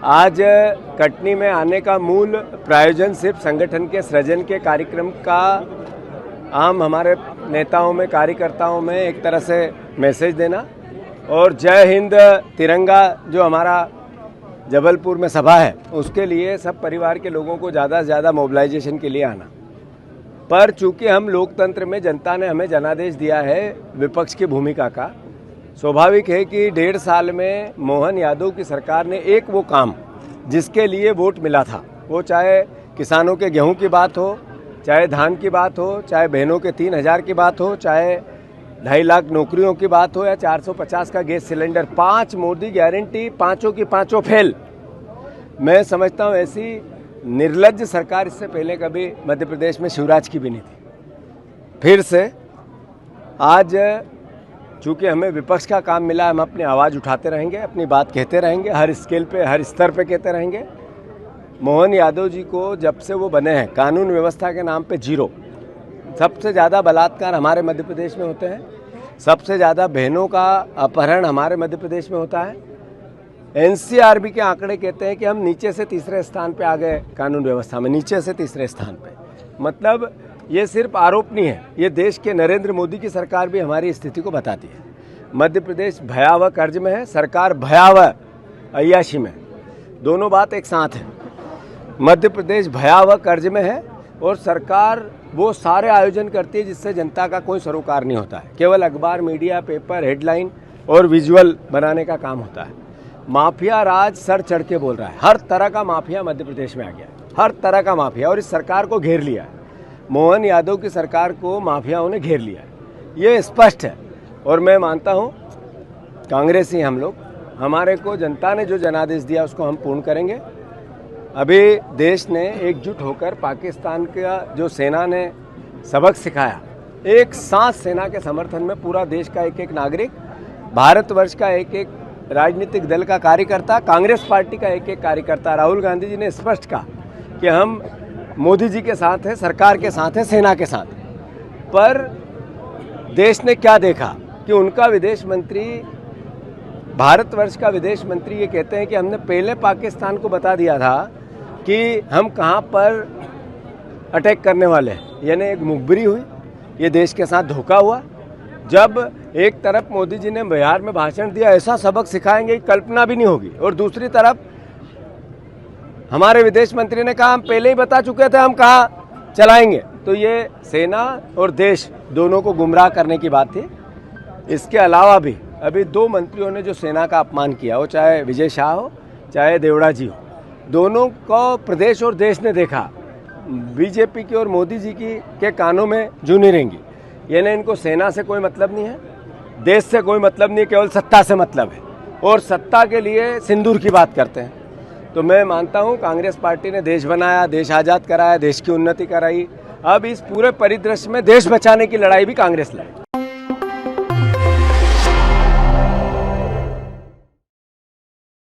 आज कटनी में आने का मूल प्रायोजन सिर्फ संगठन के सृजन के कार्यक्रम का आम हमारे नेताओं में, कार्यकर्ताओं में एक तरह से मैसेज देना और जय हिंद तिरंगा जो हमारा जबलपुर में सभा है उसके लिए सब परिवार के लोगों को ज़्यादा से ज़्यादा मोबिलाइजेशन के लिए आना। पर चूंकि हम लोकतंत्र में जनता ने हमें जनादेश दिया है विपक्ष की भूमिका का, स्वाभाविक है कि 1.5 साल में मोहन यादव की सरकार ने एक वो काम जिसके लिए वोट मिला था, वो चाहे किसानों के गेहूं की बात हो, चाहे धान की बात हो, चाहे बहनों के 3,000 की बात हो, चाहे 2.5 लाख नौकरियों की बात हो या 450 का गैस सिलेंडर, 5 मोदी गारंटी, पाँचों की पाँचों फेल। मैं समझता हूँ ऐसी निर्लज्ज सरकार इससे पहले कभी मध्य प्रदेश में शिवराज की भी नहीं थी। फिर से आज चूँकि हमें विपक्ष का काम मिला, हम अपनी आवाज़ उठाते रहेंगे, अपनी बात कहते रहेंगे, हर स्केल पे, हर स्तर पे कहते रहेंगे। मोहन यादव जी को जब से वो बने हैं कानून व्यवस्था के नाम पे जीरो। सबसे ज़्यादा बलात्कार हमारे मध्य प्रदेश में होते हैं, सबसे ज़्यादा बहनों का अपहरण हमारे मध्य प्रदेश में होता है। एनसीआरबी के आंकड़े कहते हैं कि हम नीचे से तीसरे स्थान पे आ गए कानून व्यवस्था में, नीचे से तीसरे स्थान पे। मतलब ये सिर्फ आरोप नहीं है, ये देश के नरेंद्र मोदी की सरकार भी हमारी स्थिति को बताती है। मध्य प्रदेश भयावह कर्ज में है, सरकार भयावह अय्याशी में, दोनों बात एक साथ है। मध्य प्रदेश भयावह कर्ज में है और सरकार वो सारे आयोजन करती है जिससे जनता का कोई सरोकार नहीं होता है, केवल अखबार, मीडिया, पेपर, हेडलाइन और विजुअल बनाने का काम होता है। माफिया राज सर चढ़ के बोल रहा है, हर तरह का माफिया मध्य प्रदेश में आ गया है, हर तरह का माफिया, और इस सरकार को घेर लिया है। मोहन यादव की सरकार को माफियाओं ने घेर लिया है, ये स्पष्ट है। और मैं मानता हूँ कांग्रेसी हम लोग, हमारे को जनता ने जो जनादेश दिया उसको हम पूर्ण करेंगे। अभी देश ने एकजुट होकर पाकिस्तान का जो सेना ने सबक सिखाया, एक साथ सेना के समर्थन में पूरा देश का एक एक नागरिक, भारतवर्ष का एक एक राजनीतिक दल का कार्यकर्ता, कांग्रेस पार्टी का एक एक कार्यकर्ता, राहुल गांधी जी ने स्पष्ट कहा कि हम मोदी जी के साथ हैं, सरकार के साथ हैं, सेना के साथ हैं। पर देश ने क्या देखा कि उनका विदेश मंत्री, भारतवर्ष का विदेश मंत्री ये कहते हैं कि हमने पहले पाकिस्तान को बता दिया था कि हम कहाँ पर अटैक करने वाले हैं। यानी एक मुखबिरी हुई, ये देश के साथ धोखा हुआ। जब एक तरफ मोदी जी ने बिहार में भाषण दिया, ऐसा सबक सिखाएंगे कि कल्पना भी नहीं होगी, और दूसरी तरफ हमारे विदेश मंत्री ने कहा हम पहले ही बता चुके थे हम कहाँ चलाएंगे। तो ये सेना और देश दोनों को गुमराह करने की बात थी। इसके अलावा भी अभी 2 मंत्रियों ने जो सेना का अपमान किया, वो चाहे विजय शाह हो चाहे देवड़ा जी हो, दोनों को प्रदेश और देश ने देखा। बीजेपी की और मोदी जी की के कानों में जूं नहीं रहेंगी। यानी इनको सेना से कोई मतलब नहीं है, देश से कोई मतलब नहीं, केवल सत्ता से मतलब है, और सत्ता के लिए सिंदूर की बात करते हैं। तो मैं मानता हूँ कांग्रेस पार्टी ने देश बनाया, देश आज़ाद कराया, देश की उन्नति कराई। अब इस पूरे परिदृश्य में देश बचाने की लड़ाई भी कांग्रेस लड़े।